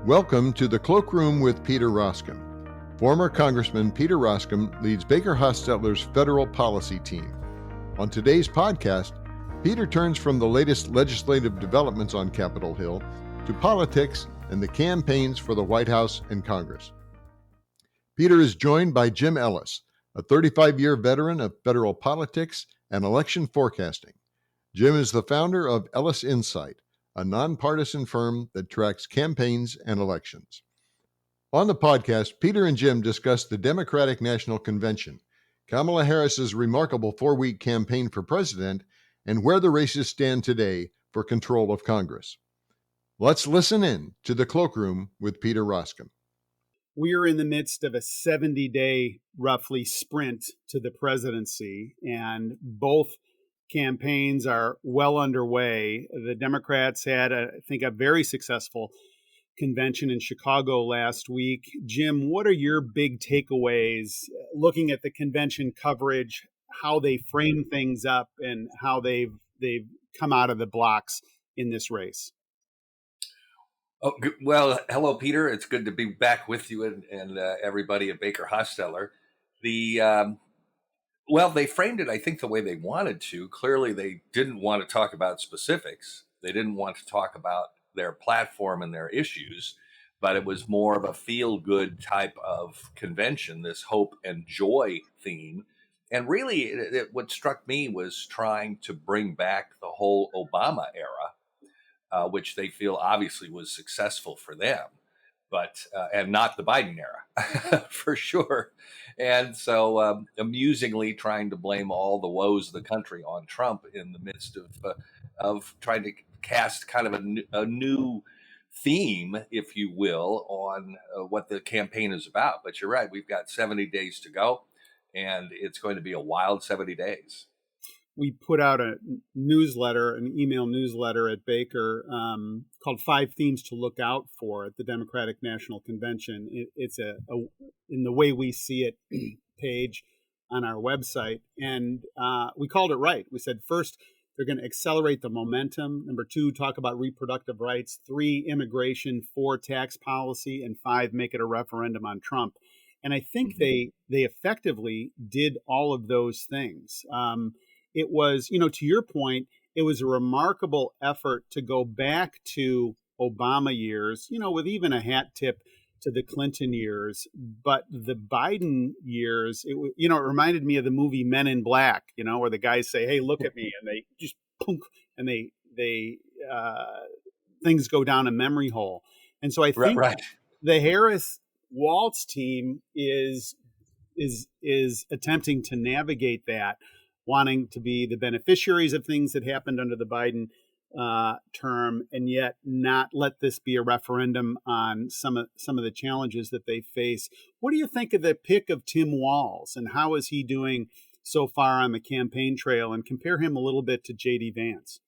Welcome to the Cloakroom with Peter Roskam. Former Congressman Peter Roskam leads Baker Hostetler's federal policy team. On today's podcast, Peter turns from the latest legislative developments on Capitol Hill to politics and the campaigns for the White House and Congress. Peter is joined by Jim Ellis, a 35-year veteran of federal politics and election forecasting. Jim is the founder of Ellis Insight, a nonpartisan firm that tracks campaigns and elections. On the podcast, Peter and Jim discuss the Democratic National Convention, Kamala Harris's remarkable 4-week campaign for president, and where the races stand today for control of Congress. Let's listen in to the Cloakroom with Peter Roskam. We are in the midst of a 70-day, roughly, sprint to the presidency, and both campaigns are well underway. The Democrats had, I think, a very successful convention in Chicago last week. Jim, what are your big takeaways looking at the convention coverage, how they frame things up, and how they've come out of the blocks in this race? Oh, well, hello, Peter. It's good to be back with you and everybody at Baker Hostetler. Well, they framed it, I think, the way they wanted to. Clearly, they didn't want to talk about specifics. They didn't want to talk about their platform and their issues, but it was more of a feel-good type of convention, this hope and joy theme. And really, what struck me was trying to bring back the whole Obama era, which they feel obviously was successful for them, but and not the Biden era, for sure. And so amusingly trying to blame all the woes of the country on Trump in the midst of trying to cast kind of a new theme, if you will, on what the campaign is about. But you're right, we've got 70 days to go, and it's going to be a wild 70 days. We put out a newsletter, an email newsletter at Baker called 5 Themes to Look Out For at the Democratic National Convention. It's a in the way we see it page on our website. And we called it right. We said, first, they're going to accelerate the momentum. Number 2, talk about reproductive rights. 3, immigration. 4, tax policy. And 5, make it a referendum on Trump. And I think they effectively did all of those things. It was, to your point, it was a remarkable effort to go back to Obama years, with even a hat tip to the Clinton years. But the Biden years, it reminded me of the movie Men in Black, where the guys say, hey, look at me. And they just punk, and they things go down a memory hole. And so I think the Harris-Walz team is attempting to navigate that, wanting to be the beneficiaries of things that happened under the Biden term, and yet not let this be a referendum on some of the challenges that they face. What do you think of the pick of Tim Walz, and how is he doing so far on the campaign trail? And compare him a little bit to J.D. Vance.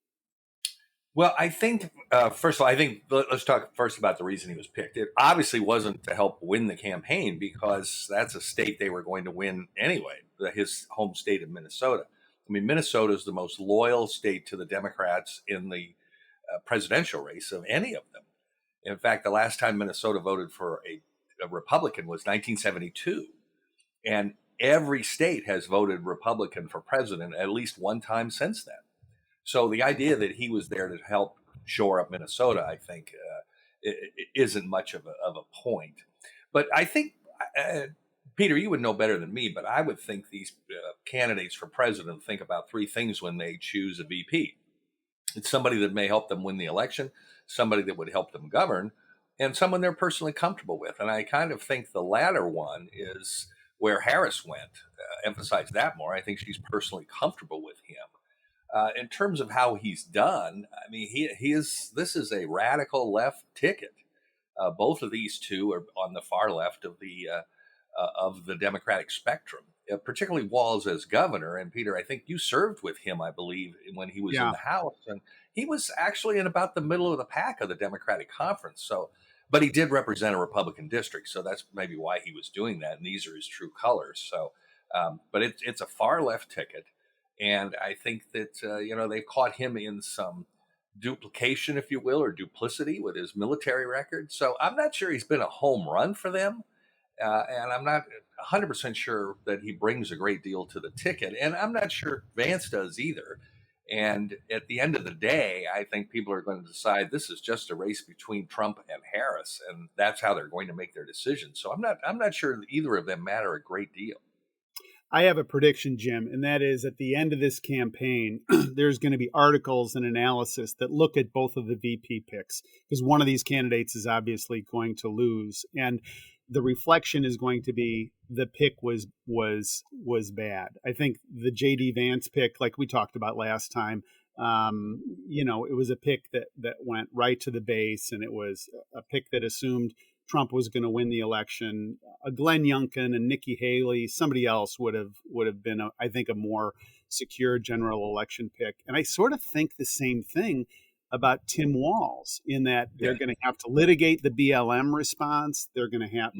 Well, I think, first of all, let's talk first about the reason he was picked. It obviously wasn't to help win the campaign, because that's a state they were going to win anyway, his home state of Minnesota. I mean, Minnesota is the most loyal state to the Democrats in the presidential race of any of them. In fact, the last time Minnesota voted for a Republican was 1972. And every state has voted Republican for president at least one time since then. So the idea that he was there to help shore up Minnesota, I think, it isn't much of a point. But I think, Peter, you would know better than me, but I would think these candidates for president think about 3 things when they choose a VP. It's somebody that may help them win the election, somebody that would help them govern, and someone they're personally comfortable with. And I kind of think the latter one is where Harris went, emphasize that more. I think she's personally comfortable with him. In terms of how he's done, I mean, this is a radical left ticket. Both of these two are on the far left of the Democratic spectrum, particularly Walz as governor. And Peter, I think you served with him, I believe, when he was in the House, and he was actually in about the middle of the pack of the Democratic conference. So, but he did represent a Republican district, so that's maybe why he was doing that. And these are his true colors. So, but it's a far left ticket. And I think that, they've caught him in some duplication, if you will, or duplicity with his military record. So I'm not sure he's been a home run for them. And I'm not 100% sure that he brings a great deal to the ticket. And I'm not sure Vance does either. And at the end of the day, I think people are going to decide this is just a race between Trump and Harris, and that's how they're going to make their decision. So I'm not sure that either of them matter a great deal. I have a prediction, Jim, and that is at the end of this campaign, there's going to be articles and analysis that look at both of the VP picks, because one of these candidates is obviously going to lose. And the reflection is going to be the pick was bad. I think the JD Vance pick, like we talked about last time, it was a pick that went right to the base, and it was a pick that assumed Trump was going to win the election. Glenn Youngkin and Nikki Haley, somebody else would have been, I think, a more secure general election pick. And I sort of think the same thing about Tim Walz, in that they're going to have to litigate the BLM response. They're going to have,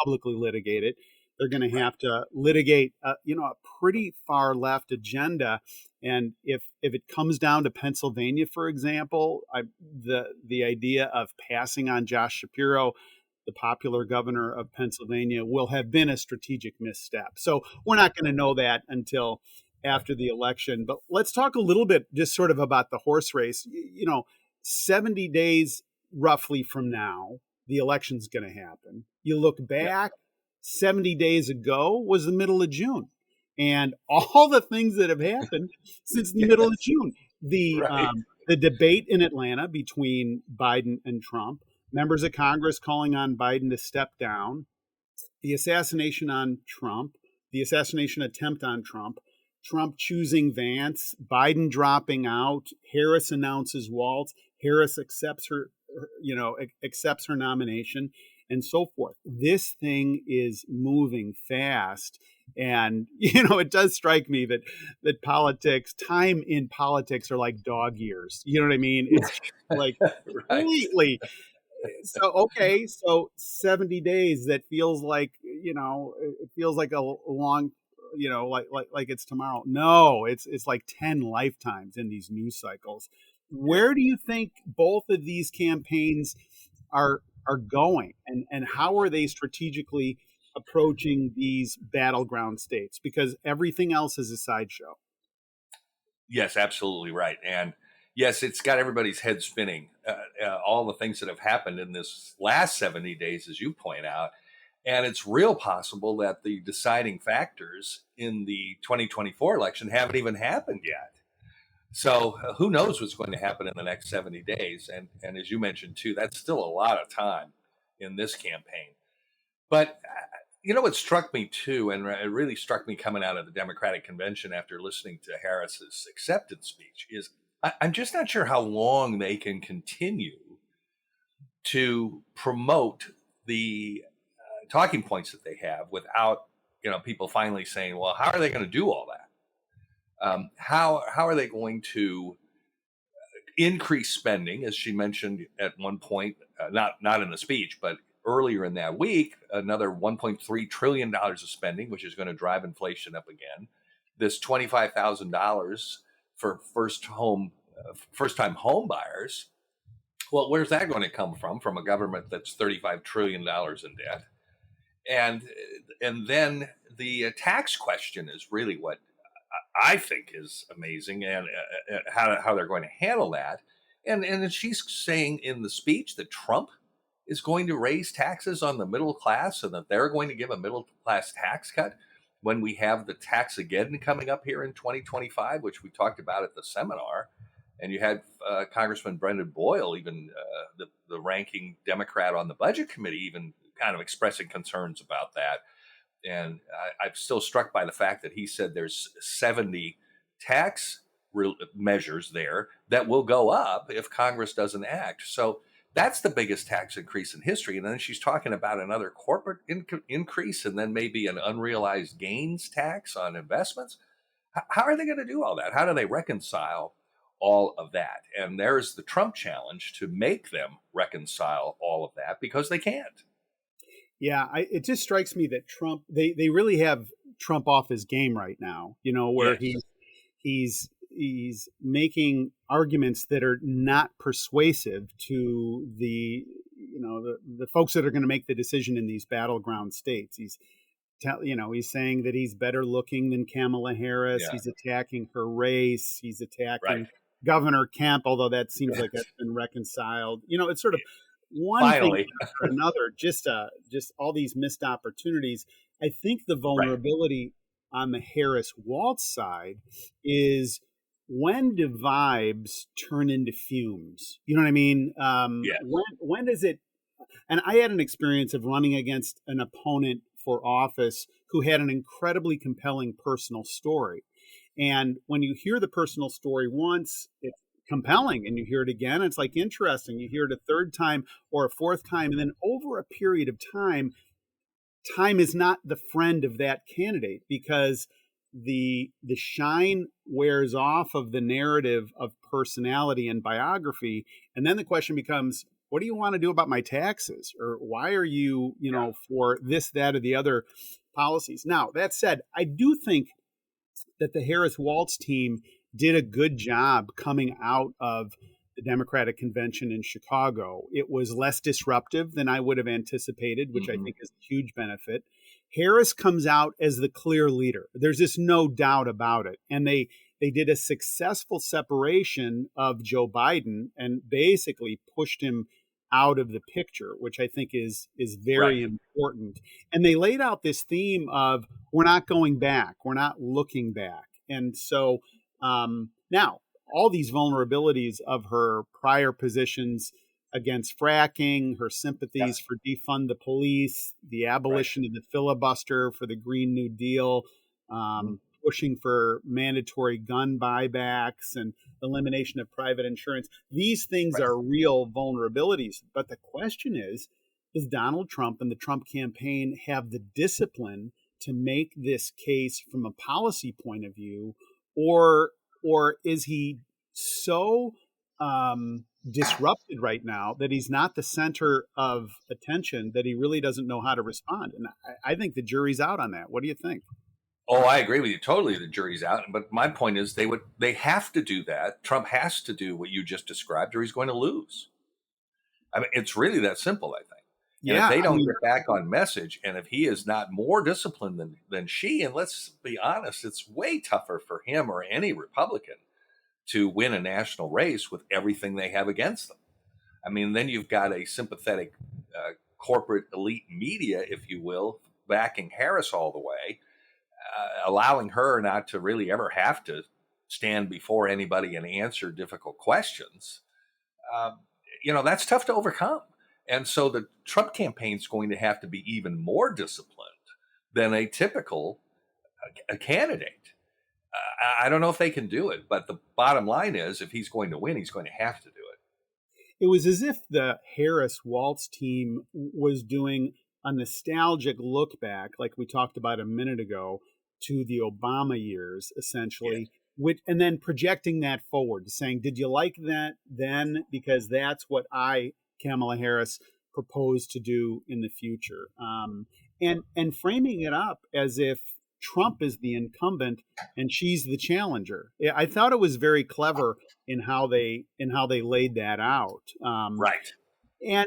publicly litigate it. They're going to have to litigate, a pretty far left agenda. And if it comes down to Pennsylvania, for example, the idea of passing on Josh Shapiro, the popular governor of Pennsylvania, will have been a strategic misstep. So we're not going to know that until after the election. But let's talk a little bit just sort of about the horse race. 70 days roughly from now, the election's going to happen. You look back, 70 days ago was the middle of June. And all the things that have happened since the middle of June. The debate in Atlanta between Biden and Trump, members of Congress calling on Biden to step down, the assassination on Trump, the assassination attempt on Trump, Trump choosing Vance, Biden dropping out, Harris announces Walz, Harris accepts her nomination, and so forth. This thing is moving fast. And, it does strike me that time in politics are like dog years. You know what I mean? It's like completely. So 70 days, that feels like, it feels like a long, like it's tomorrow. No, it's like 10 lifetimes in these news cycles. Where do you think both of these campaigns are going, and how are they strategically approaching these battleground states? Because everything else is a sideshow. Yes, absolutely right. And yes, it's got everybody's head spinning, all the things that have happened in this last 70 days, as you point out. And it's real possible that the deciding factors in the 2024 election haven't even happened yet. So who knows what's going to happen in the next 70 days. And as you mentioned, too, that's still a lot of time in this campaign. But what struck me, too, and it really struck me coming out of the Democratic convention after listening to Harris's acceptance speech, is I'm just not sure how long they can continue to promote the talking points that they have without, people finally saying, well, how are they going to do all that? How are they going to increase spending, as she mentioned at one point, not in the speech, but earlier in that week, another $1.3 trillion of spending, which is going to drive inflation up again. This $25,000 for first-time home buyers. Well, where's that going to come from? From a government that's $35 trillion in debt. And then the tax question is really what I think is amazing, and how they're going to handle that. And she's saying in the speech that Trump is going to raise taxes on the middle class, and that they're going to give a middle class tax cut when we have the tax again coming up here in 2025, which we talked about at the seminar. And you had Congressman Brendan Boyle, even the ranking Democrat on the budget committee, even kind of expressing concerns about that. And I'm still struck by the fact that he said there's 70 tax measures there that will go up if Congress doesn't act. So that's the biggest tax increase in history. And then she's talking about another corporate increase, and then maybe an unrealized gains tax on investments. How are they going to do all that? How do they reconcile all of that? And there's the Trump challenge to make them reconcile all of that, because they can't. Yeah, it just strikes me that Trump, they really have Trump off his game right now, where he's he's making arguments that are not persuasive to the folks that are going to make the decision in these battleground states. He's saying that he's better looking than Kamala Harris. Yeah. He's attacking her race. He's attacking Right. Governor Kemp, although that seems like that's been reconciled. It's sort of one Finally. thing after another, just all these missed opportunities. I think the vulnerability on the Harris-Walz side is, when do vibes turn into fumes? You know what I mean? Yeah. When does it? And I had an experience of running against an opponent for office who had an incredibly compelling personal story. And when you hear the personal story once, it's compelling, and you hear it again, it's like interesting. You hear it a third time or a fourth time, and then over a period of time is not the friend of that candidate, because the shine wears off of the narrative of personality and biography, and then the question becomes, what do you want to do about my taxes? Or why are you, for this, that, or the other policies? Now, that said, I do think that the Harris-Walz team did a good job coming out of the Democratic convention in Chicago. It was less disruptive than I would have anticipated, which I think is a huge benefit. Harris comes out as the clear leader. There's just no doubt about it. And they did a successful separation of Joe Biden and basically pushed him out of the picture, which I think is very important. And they laid out this theme of, we're not going back, we're not looking back. And so now all these vulnerabilities of her prior positions against fracking, her sympathies for defund the police, the abolition of the filibuster for the Green New Deal, pushing for mandatory gun buybacks and elimination of private insurance. These things are real vulnerabilities. But the question is, does Donald Trump and the Trump campaign have the discipline to make this case from a policy point of view, or is he so disrupted right now that he's not the center of attention, that he really doesn't know how to respond? And I think the jury's out on that. What do you think? Oh, I agree with you totally. The jury's out. But my point is, they have to do that. Trump has to do what you just described, or he's going to lose. I mean, it's really that simple, I think. And if they don't get back on message, and if he is not more disciplined than she, and let's be honest, it's way tougher for him or any Republican to win a national race with everything they have against them. I mean, then you've got a sympathetic corporate elite media, if you will, backing Harris all the way, allowing her not to really ever have to stand before anybody and answer difficult questions. That's tough to overcome. And so the Trump campaign is going to have to be even more disciplined than a typical candidate. I don't know if they can do it, but the bottom line is, if he's going to win, he's going to have to do it. It was as if the Harris-Walz team was doing a nostalgic look back, like we talked about a minute ago, to the Obama years, essentially, and then projecting that forward, saying, did you like that then? Because that's what Kamala Harris, proposed to do in the future. And framing it up as if Trump is the incumbent and she's the challenger. I thought it was very clever in how they laid that out. Right. And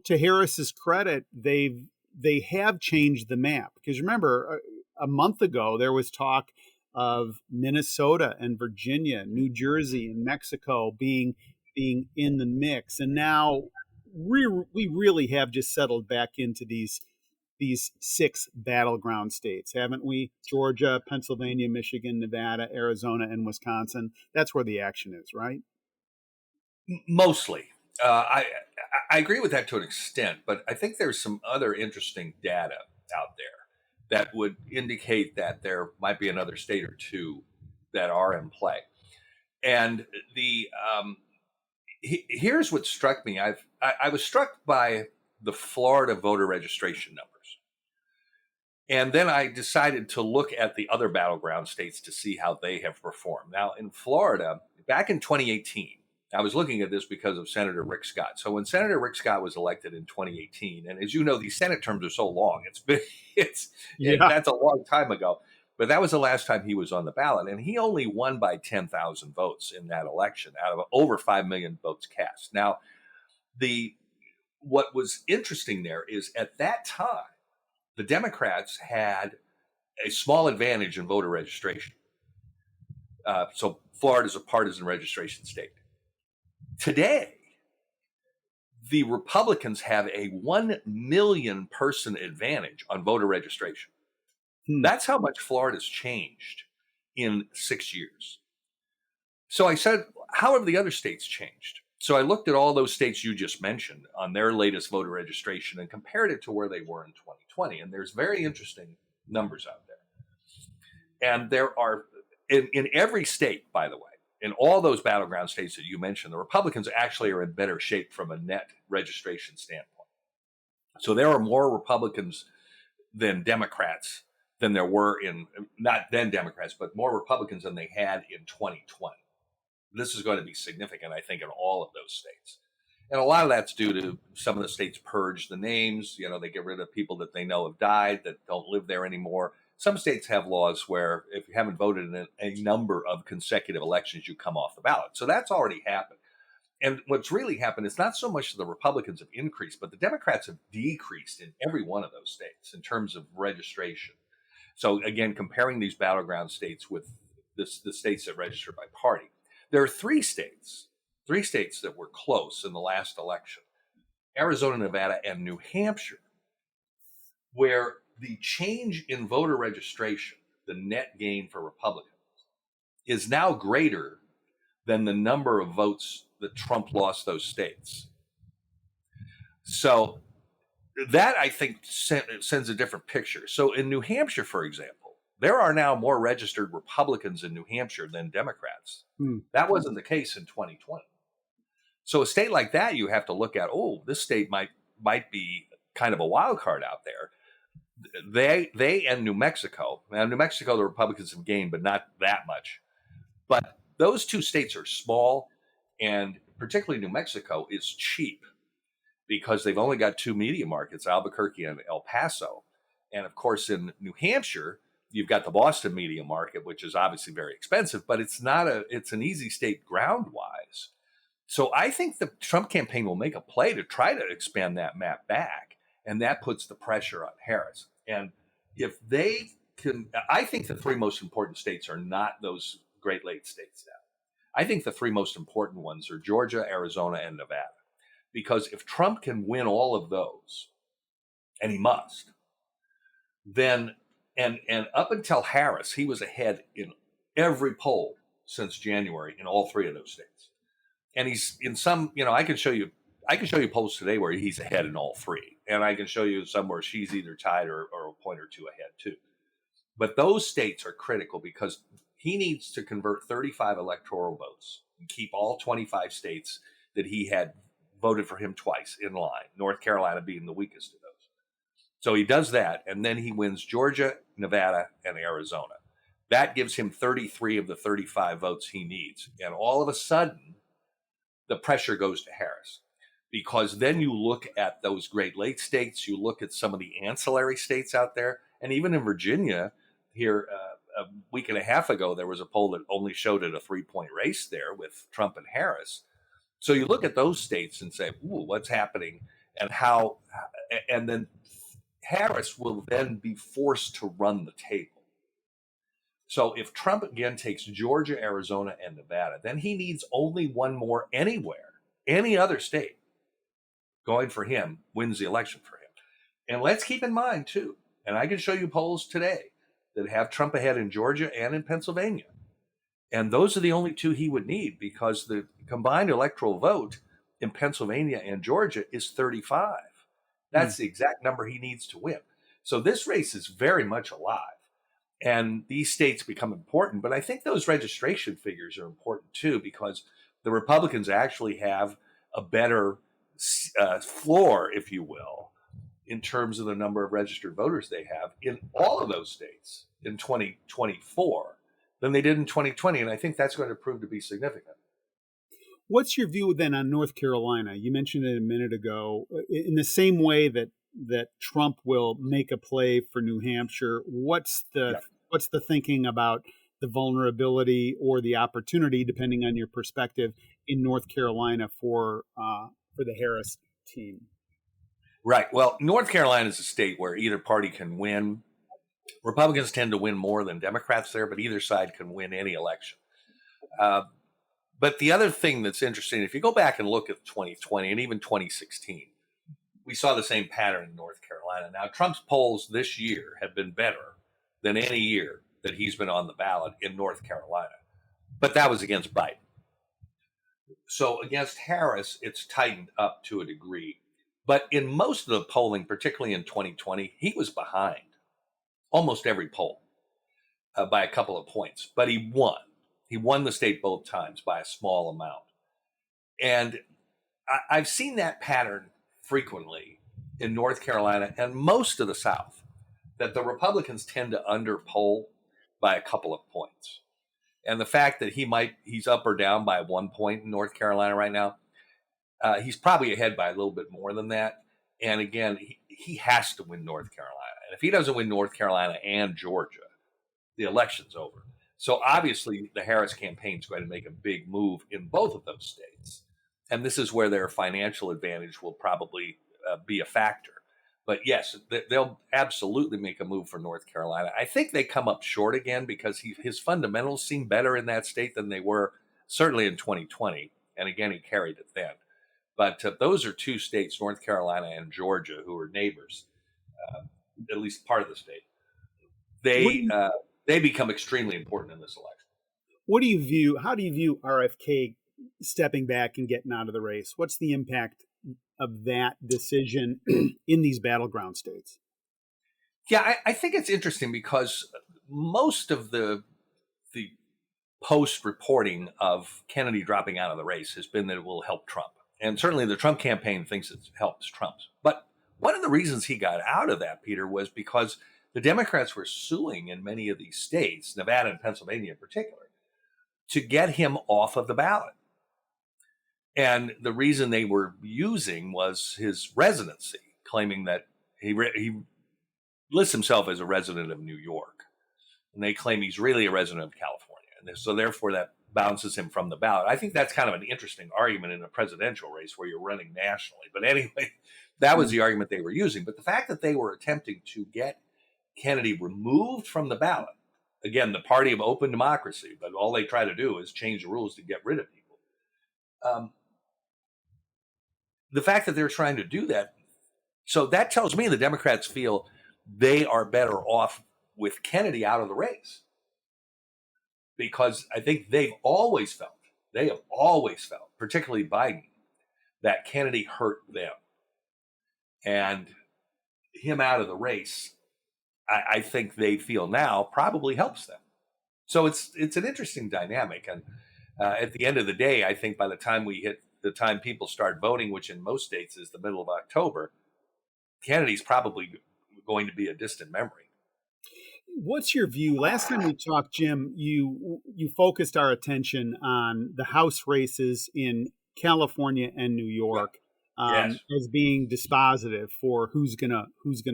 to Harris's credit, they have changed the map, because remember, a month ago there was talk of Minnesota and Virginia, New Jersey and Mexico being in the mix, and now we really have just settled back into these 6 battleground states, haven't we? Georgia, Pennsylvania, Michigan, Nevada, Arizona, and Wisconsin. That's where the action is, right? Mostly. I agree with that to an extent, but I think there's some other interesting data out there that would indicate that there might be another state or two that are in play. And here's what struck me. I was struck by the Florida voter registration numbers. And then I decided to look at the other battleground states to see how they have performed. Now, in Florida, back in 2018, I was looking at this because of Senator Rick Scott. So when Senator Rick Scott was elected in 2018, and as you know, these Senate terms are so long, that's a long time ago. But that was the last time he was on the ballot, and he only won by 10,000 votes in that election out of over 5 million votes cast. Now, what was interesting there is at that time, the Democrats had a small advantage in voter registration. So Florida's a partisan registration state. Today, the Republicans have a 1 million person advantage on voter registration. That's how much Florida's changed in 6 years. So I said, how have the other states changed? So I looked at all those states you just mentioned on their latest voter registration and compared it to where they were in 2020. And there's very interesting numbers out there. And there are, in every state, by the way, in all those battleground states that you mentioned, the Republicans actually are in better shape from a net registration standpoint. So there are more Republicans than Democrats than there were not then Democrats, but more Republicans than they had in 2020. This is going to be significant, I think, in all of those states. And a lot of that's due to some of the states purge the names. They get rid of people that they know have died, that don't live there anymore. Some states have laws where if you haven't voted in a number of consecutive elections, you come off the ballot. So that's already happened. And what's really happened is not so much that the Republicans have increased, but the Democrats have decreased in every one of those states in terms of registration. So again, comparing these battleground states with the states that register by party, there are three states that were close in the last election: Arizona, Nevada, and New Hampshire, where the change in voter registration, the net gain for Republicans, is now greater than the number of votes that Trump lost those states. So that, I think, sends a different picture. So in New Hampshire, for example, there are now more registered Republicans in New Hampshire than Democrats. That wasn't the case in 2020. So a state like that, you have to look at, this state might be kind of a wild card out there. They and New Mexico. Now, New Mexico, the Republicans have gained, but not that much. But those two states are small, and particularly New Mexico is cheap because they've only got two media markets, Albuquerque and El Paso. And of course, in New Hampshire, you've got the Boston media market, which is obviously very expensive, but it's an easy state ground-wise. So I think the Trump campaign will make a play to try to expand that map back, and that puts the pressure on Harris. And if they can, I think the three most important states are not those Great Lakes states now. I think the three most important ones are Georgia, Arizona, and Nevada. Because if Trump can win all of those, and he must, then, and up until Harris, he was ahead in every poll since January in all three of those states. And he's in some, I can show you polls today where he's ahead in all three. And I can show you some where she's either tied or a point or two ahead too. But those states are critical because he needs to convert 35 electoral votes and keep all 25 states that he had voted for him twice in line, North Carolina being the weakest of those. So he does that, and then he wins Georgia, Nevada, and Arizona. That gives him 33 of the 35 votes he needs. And all of a sudden, the pressure goes to Harris. Because then you look at those Great Lakes states, you look at some of the ancillary states out there, and even in Virginia, here a week and a half ago, there was a poll that only showed it a 3-point race there with Trump and Harris. So you look at those states and say, what's happening and how, and then Harris will then be forced to run the table. So if Trump again takes Georgia, Arizona, and Nevada, then he needs only one more anywhere. Any other state going for him wins the election for him. And let's keep in mind too, and I can show you polls today that have Trump ahead in Georgia and in Pennsylvania. And those are the only two he would need because the combined electoral vote in Pennsylvania and Georgia is 35. That's the exact number he needs to win. So this race is very much alive. And these states become important. But I think those registration figures are important too because the Republicans actually have a better floor, if you will, in terms of the number of registered voters they have in all of those states in 2024 than they did in 2020. And I think that's going to prove to be significant. What's your view then on North Carolina? You mentioned it a minute ago. In the same way that Trump will make a play for New Hampshire, what's the what's the thinking about the vulnerability or the opportunity, depending on your perspective, in North Carolina for the Harris team? Right. Well, North Carolina is a state where either party can win. Republicans tend to win more than Democrats there, but either side can win any election. But the other thing that's interesting, if you go back and look at 2020 and even 2016, we saw the same pattern in North Carolina. Now, Trump's polls this year have been better than any year that he's been on the ballot in North Carolina. But that was against Biden. So against Harris, it's tightened up to a degree. But in most of the polling, particularly in 2020, he was behind almost every poll by a couple of points. But he won. He won the state both times by a small amount. And I've seen that pattern frequently in North Carolina and most of the South, that the Republicans tend to underpoll by a couple of points. And the fact that he's up or down by 1 point in North Carolina right now, he's probably ahead by a little bit more than that. And again, he has to win North Carolina. And if he doesn't win North Carolina and Georgia, the election's over. So obviously the Harris campaign is going to make a big move in both of those states. And this is where their financial advantage will probably be a factor. But yes, they'll absolutely make a move for North Carolina. I think they come up short again because his fundamentals seem better in that state than they were certainly in 2020. And again, he carried it then. But those are two states, North Carolina and Georgia, who are neighbors, at least part of the state. They become extremely important in this election. How do you view RFK stepping back and getting out of the race? What's the impact of that decision in these battleground states? Yeah, I think it's interesting because most of the post reporting of Kennedy dropping out of the race has been that it will help Trump. And certainly the Trump campaign thinks it helps Trump. But one of the reasons he got out of that, Peter, was because the Democrats were suing in many of these states, Nevada and Pennsylvania in particular, to get him off of the ballot. And the reason they were using was his residency, claiming that he lists himself as a resident of New York. And they claim he's really a resident of California. And so therefore that bounces him from the ballot. I think that's kind of an interesting argument in a presidential race where you're running nationally. But anyway, that was the argument they were using. But the fact that they were attempting to get Kennedy removed from the ballot, again, the party of open democracy, but all they try to do is change the rules to get rid of people. The fact that they're trying to do that, so that tells me the Democrats feel they are better off with Kennedy out of the race. Because I think they have always felt, particularly Biden, that Kennedy hurt them. And him out of the race, I think they feel now probably helps them. So it's an interesting dynamic. And at the end of the day, I think by the time we hit the time people start voting, which in most states is the middle of October, Kennedy's probably going to be a distant memory. What's your view? Last time we talked, Jim, you focused our attention on the House races in California and New York Yes. as being dispositive for who's gonna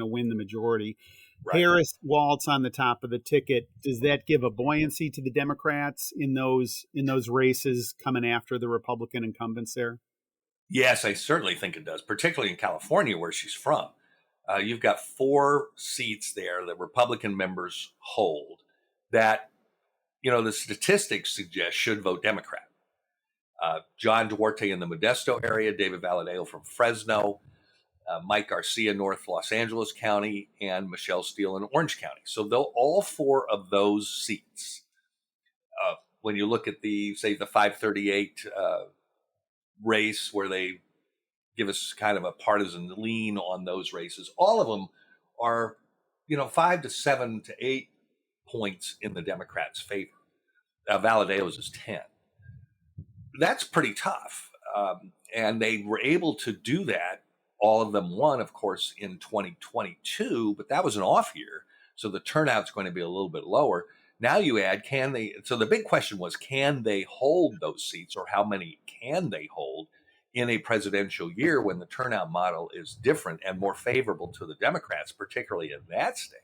win the majority. Right. Harris Waltz on the top of the ticket. Does that give a buoyancy to the Democrats in those races coming after the Republican incumbents there? Yes, I certainly think it does, particularly in California where she's from. You've got 4 seats there that Republican members hold that, the statistics suggest should vote Democrat. John Duarte in the Modesto area, David Valadao from Fresno, Mike Garcia, North Los Angeles County, and Michelle Steele in Orange County. So all 4 of those seats, when you look at the 538 race where they give us kind of a partisan lean on those races, all of them are, 5 to 7 to 8 points in the Democrats' favor. Valadao's is 10. That's pretty tough. And they were able to do that. All of them won, of course, in 2022, but that was an off year. So the turnout's going to be a little bit lower. Now you add, so the big question was, can they hold those seats, or how many can they hold in a presidential year when the turnout model is different and more favorable to the Democrats, particularly in that state?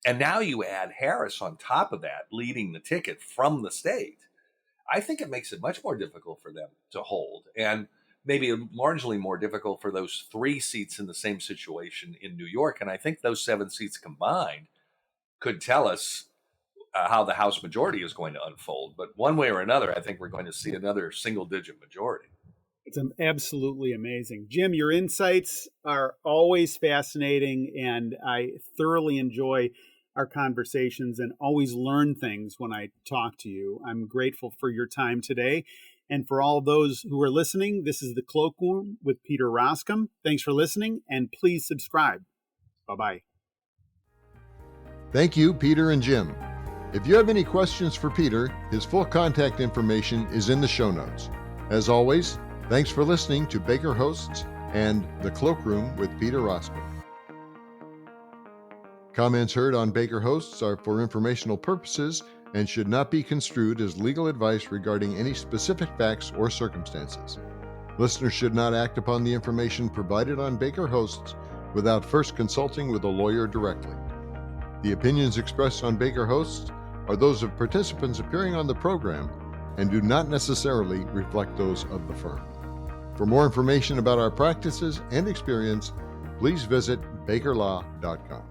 And now you add Harris on top of that, leading the ticket from the state. I think it makes it much more difficult for them to hold, and maybe largely more difficult for those 3 seats in the same situation in New York. And I think those 7 seats combined could tell us how the House majority is going to unfold. But one way or another, I think we're going to see another single-digit majority. It's absolutely amazing. Jim, your insights are always fascinating, and I thoroughly enjoy our conversations and always learn things when I talk to you. I'm grateful for your time today. And for all those who are listening, this is the Cloakroom with Peter Roskam. Thanks for listening, and please subscribe. Bye-bye. Thank you, Peter and Jim. If you have any questions for Peter, his full contact information is in the show notes. As always, thanks for listening to Baker Hosts and The Cloakroom with Peter Roskam. Comments heard on Baker Hosts are for informational purposes and should not be construed as legal advice regarding any specific facts or circumstances. Listeners should not act upon the information provided on Baker Hosts without first consulting with a lawyer directly. The opinions expressed on Baker Hosts are those of participants appearing on the program and do not necessarily reflect those of the firm. For more information about our practices and experience, please visit bakerlaw.com.